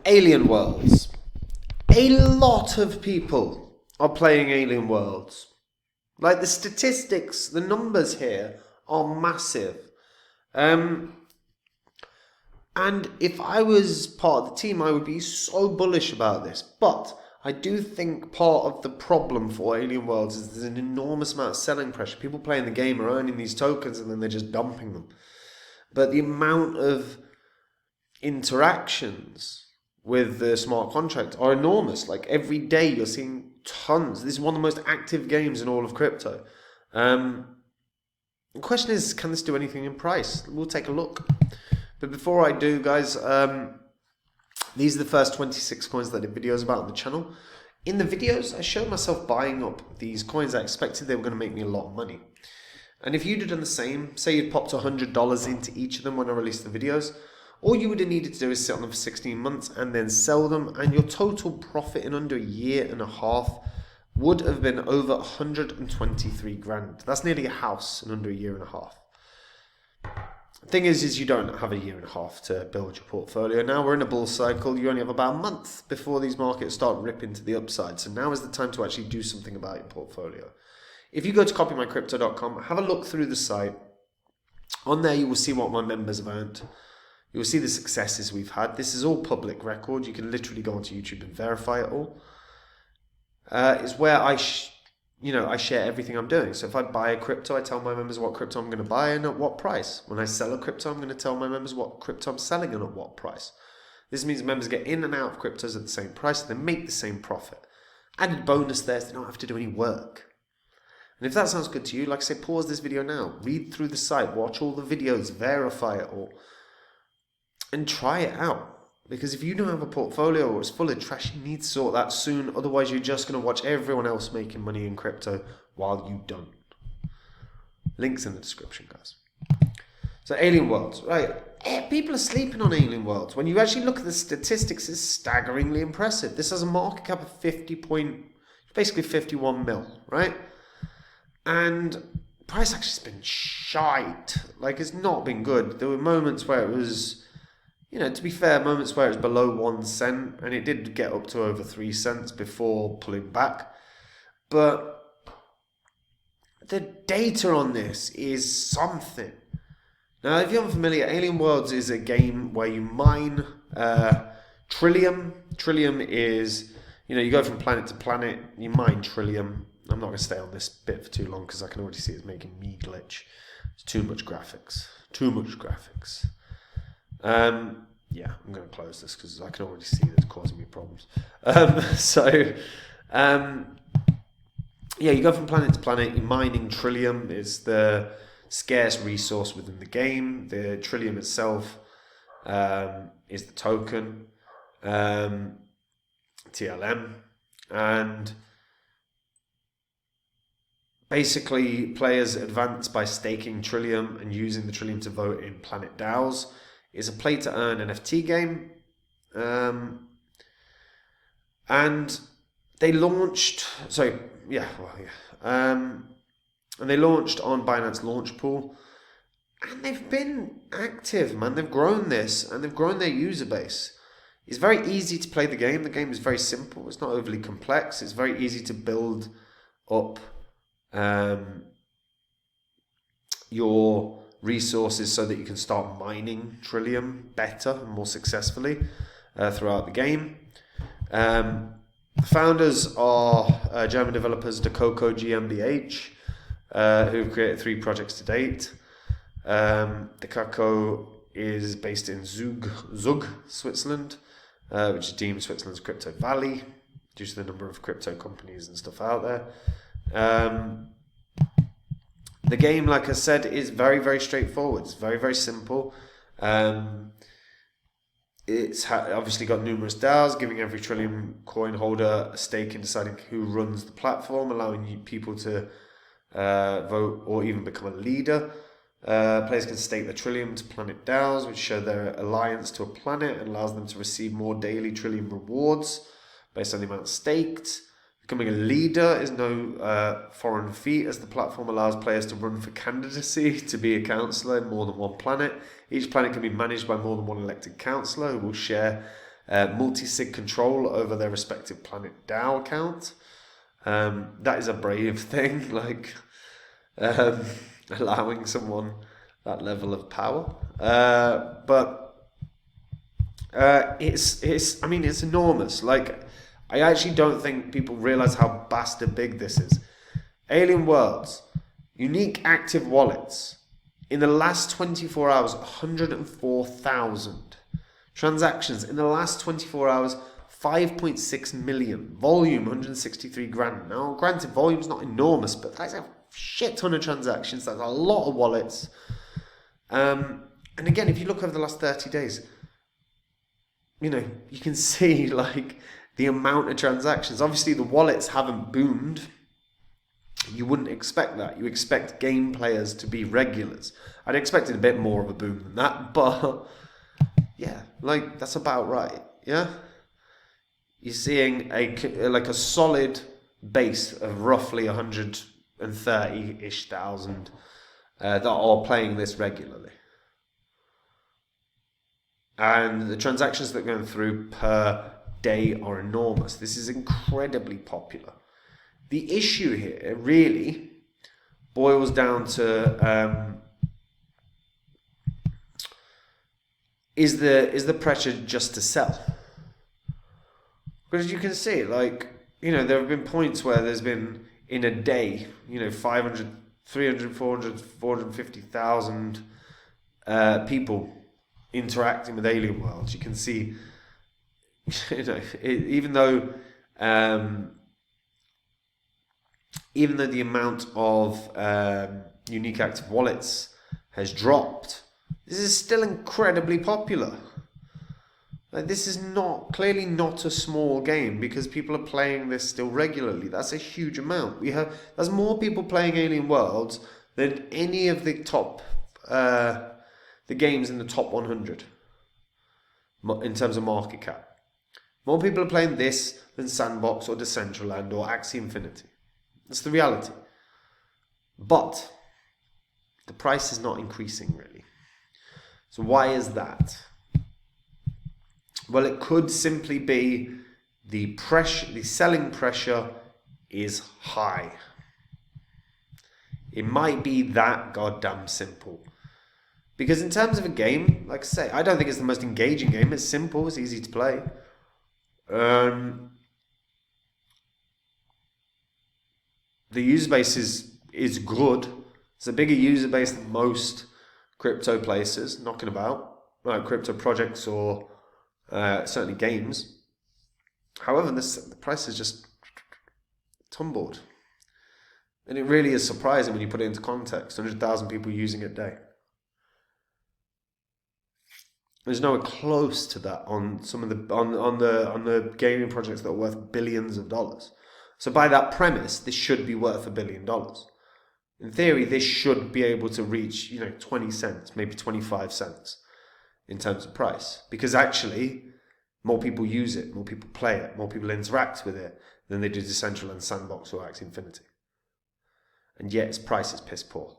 Alien Worlds. A lot of people are playing Alien Worlds. Like, the statistics, the numbers here are massive. And if I was part of the team, I would be so bullish about this. But I do think part of the problem for Alien Worlds is there's an enormous amount of selling pressure. People playing the game are earning these tokens and then they're just dumping them. But the amount of interactions with the smart contract are enormous. Like, every day you're seeing tons. This is one of the most active games in all of crypto. The question is, can this do anything in price? We'll take a look. But before I do, guys, these are the first 26 coins that I did videos about on the channel. In the videos, I showed myself buying up these coins. I expected they were going to make me a lot of money. And if you'd have done the same, say you'd popped $100 into each of them when I released the videos, all you would have needed to do is sit on them for 16 months and then sell them, and your total profit in under a year and a half would have been over 123 grand. That's nearly a house in under a year and a half. The thing is you don't have a year and a half to build your portfolio. Now we're in a bull cycle. You only have about a month before these markets start ripping to the upside. So now is the time to actually do something about your portfolio. If you go to copymycrypto.com, have a look through the site. On there you will see what my members have earned. You will see the successes we've had. This is all public record. You can literally go onto YouTube and verify it all. It's where I share everything I'm doing. So if I buy a crypto, I tell my members what crypto I'm going to buy and at what price. When I sell a crypto, I'm going to tell my members what crypto I'm selling and at what price. This means members get in and out of cryptos at the same price and they make the same profit. Added bonus there is they don't have to do any work. And if that sounds good to you, like I say, pause this video now. Read through the site, watch all the videos, verify it all, and try it out. Because if you don't have a portfolio or it's full of trash, you need to sort that soon. Otherwise, you're just going to watch everyone else making money in crypto while you don't. Links in the description, guys. So, Alien Worlds. Right. People are sleeping on Alien Worlds. When you actually look at the statistics, it's staggeringly impressive. This has a market cap of basically 51 mil, right? And price actually has been shite. Like, it's not been good. There were moments where it was, to be fair, moments where it was below 1 cent, and it did get up to over 3 cents before pulling back. But the data on this is something. Now, if you're unfamiliar, Alien Worlds is a game where you mine Trillium. Trillium is, you go from planet to planet, you mine Trillium. I'm not going to stay on this bit for too long because I can already see it's making me glitch. It's too much graphics. Yeah, I'm going to close this because I can already see that it's causing me problems. You go from planet to planet. You're mining Trillium. Is the scarce resource within the game. The Trillium itself is the token, TLM, and basically players advance by staking Trillium and using the Trillium to vote in planet DAOs. It's a play-to-earn NFT game. And they launched... and they launched on Binance Launch Pool. And they've been active, man. They've grown this, and they've grown their user base. It's very easy to play the game. The game is very simple. It's not overly complex. It's very easy to build up your resources so that you can start mining Trillium better and more successfully throughout the game. The founders are German developers Dakoko GmbH, who've created 3 projects to date. Dakoko is based in Zug, Switzerland, which is deemed Switzerland's crypto valley due to the number of crypto companies and stuff out there. The game, like I said, is very, very straightforward. It's very, very simple. It's obviously got numerous DAOs, giving every Trillium coin holder a stake in deciding who runs the platform, allowing people to vote or even become a leader. Players can stake their Trillium to planet DAOs, which show their alliance to a planet and allows them to receive more daily Trillium rewards based on the amount staked. Becoming a leader is no foreign feat, as the platform allows players to run for candidacy to be a councillor in more than one planet. Each planet can be managed by more than one elected councillor who will share multi-sig control over their respective Planet DAO account. That is a brave thing, like allowing someone that level of power. But it's I mean, it's enormous. Like, I actually don't think people realize how bastard big this is. Alien Worlds, unique active wallets. In the last 24 hours, 104,000. Transactions in the last 24 hours, 5.6 million. Volume, 163 grand. Now, granted, volume's not enormous, but that's a shit ton of transactions. That's a lot of wallets. And again, if you look over the last 30 days, you know, you can see like the amount of transactions. Obviously, the wallets haven't boomed. You wouldn't expect that. You expect game players to be regulars. I'd expected a bit more of a boom than that, but yeah, like that's about right. Yeah, you're seeing a solid base of roughly 130-ish thousand that are playing this regularly, and the transactions that are going through per day are enormous. This is incredibly popular. The issue here really boils down to is the pressure just to sell? Because you can see, like, you know, there have been points where there's been in a day, you know, 500, 300, 400, 450,000 people interacting with Alien Worlds. You can see, you know, even though the amount of unique active wallets has dropped, this is still incredibly popular. Like, this is clearly not a small game because people are playing this still regularly. That's a huge amount. There's more people playing Alien Worlds than any of the top the games in the top 100 in terms of market cap. More people are playing this than Sandbox or Decentraland or Axie Infinity. That's the reality. But the price is not increasing really. So why is that? Well, it could simply be the selling pressure is high. It might be that goddamn simple. Because in terms of a game, like I say, I don't think it's the most engaging game. It's simple, it's easy to play. The user base is good. It's a bigger user base than most crypto places knocking about, like crypto projects or certainly games. However, the price has just tumbled. And it really is surprising when you put it into context. 100,000 people using it a day. There's nowhere close to that on some of the gaming projects that are worth billions of dollars. So by that premise, this should be worth $1 billion. In theory, this should be able to reach, 20 cents, maybe 25 cents in terms of price. Because actually, more people use it, more people play it, more people interact with it than they do Decentraland, Sandbox, or Axie Infinity. And yet its price is piss poor.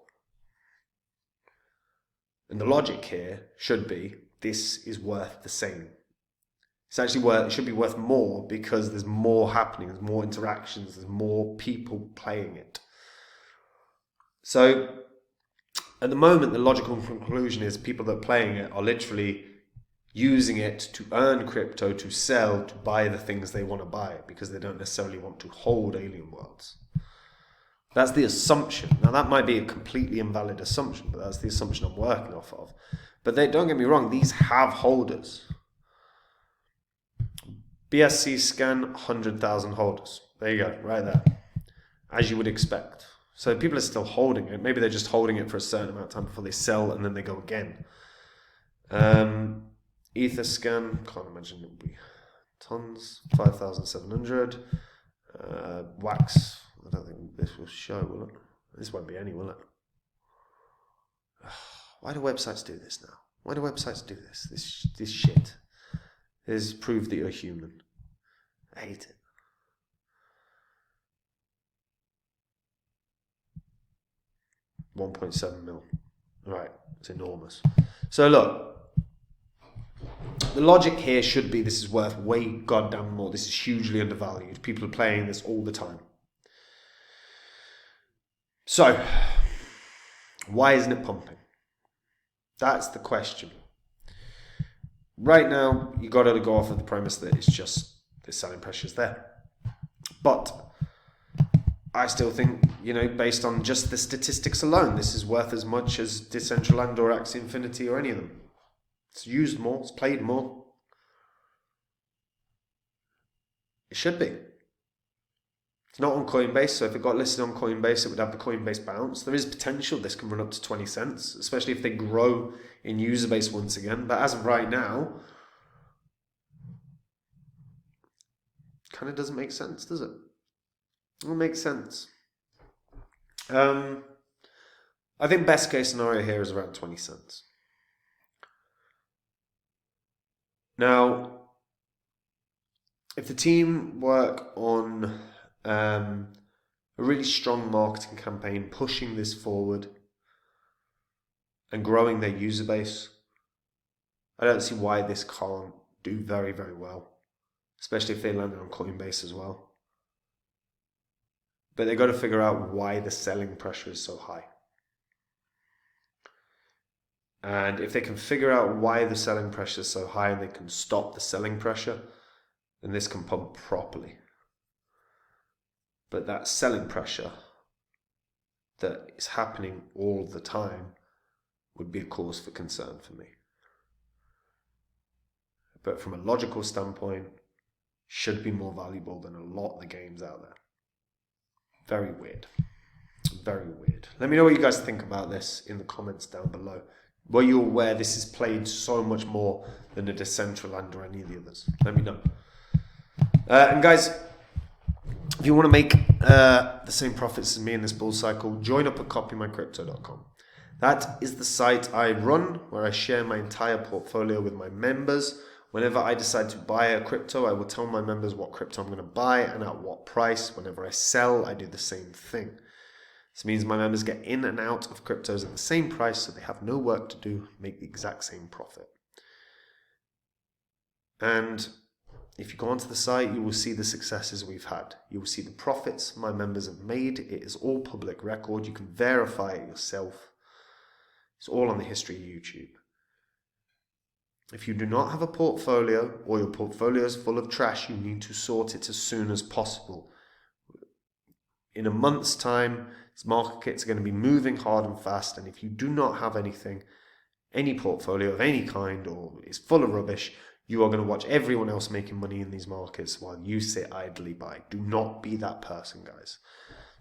And the logic here should be, this is worth the same. It should be worth more because there's more happening, there's more interactions, there's more people playing it. So at the moment, the logical conclusion is people that are playing it are literally using it to earn crypto, to sell, to buy the things they want to buy because they don't necessarily want to hold Alien Worlds. That's the assumption. Now, that might be a completely invalid assumption, but that's the assumption I'm working off of. But don't get me wrong, these have holders. BSC scan, 100,000 holders. There you go, right there. As you would expect. So people are still holding it. Maybe they're just holding it for a certain amount of time before they sell and then they go again. Ether scan, can't imagine it would be tons, 5,700. Wax, I don't think this will show, will it? This won't be any, will it? Why do websites do this now? Why do websites do this? This shit. Is prove that you're human. I hate it. $1.7 mil. Right, it's enormous. So look, The logic here should be this is worth way goddamn more. This is hugely undervalued. People are playing this all the time. So, why isn't it pumping? That's the question. Right now, you got to go off of the premise that it's just the selling pressure's there. But I still think, based on just the statistics alone, this is worth as much as Decentraland or Axie Infinity or any of them. It's used more, it's played more. It should be. It's not on Coinbase, so if it got listed on Coinbase, it would have the Coinbase bounce. There is potential this can run up to 20 cents, especially if they grow in user base once again. But as of right now, kind of doesn't make sense, does it? It doesn't make sense. I think best case scenario here is around 20 cents. Now, if the team work on a really strong marketing campaign, pushing this forward and growing their user base, I don't see why this can't do very, very well, especially if they land on Coinbase as well. But they've got to figure out why the selling pressure is so high. And if they can figure out why the selling pressure is so high and they can stop the selling pressure, then this can pump properly. But that selling pressure that is happening all the time would be a cause for concern for me. But from a logical standpoint, should be more valuable than a lot of the games out there. Very weird. Very weird. Let me know what you guys think about this in the comments down below. Were you aware this is played so much more than a Decentraland or any of the others? Let me know. And guys, if you want to make the same profits as me in this bull cycle, join up at copymycrypto.com. That is the site I run where I share my entire portfolio with my members. Whenever I decide to buy a crypto, I will tell my members what crypto I'm going to buy and at what price. Whenever I sell, I do the same thing. This means my members get in and out of cryptos at the same price, so they have no work to do, make the exact same profit. And if you go onto the site, you will see the successes we've had. You will see the profits my members have made. It is all public record. You can verify it yourself. It's all on the history of YouTube. If you do not have a portfolio or your portfolio is full of trash, you need to sort it as soon as possible. In a month's time, these markets are going to be moving hard and fast, and if you do not have anything, any portfolio of any kind, or is full of rubbish, you are going to watch everyone else making money in these markets while you sit idly by. Do not be that person, guys.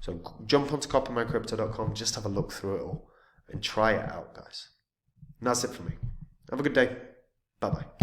So jump onto copymycrypto.com, just have a look through it all and try it out, guys. And that's it for me. Have a good day. Bye-bye.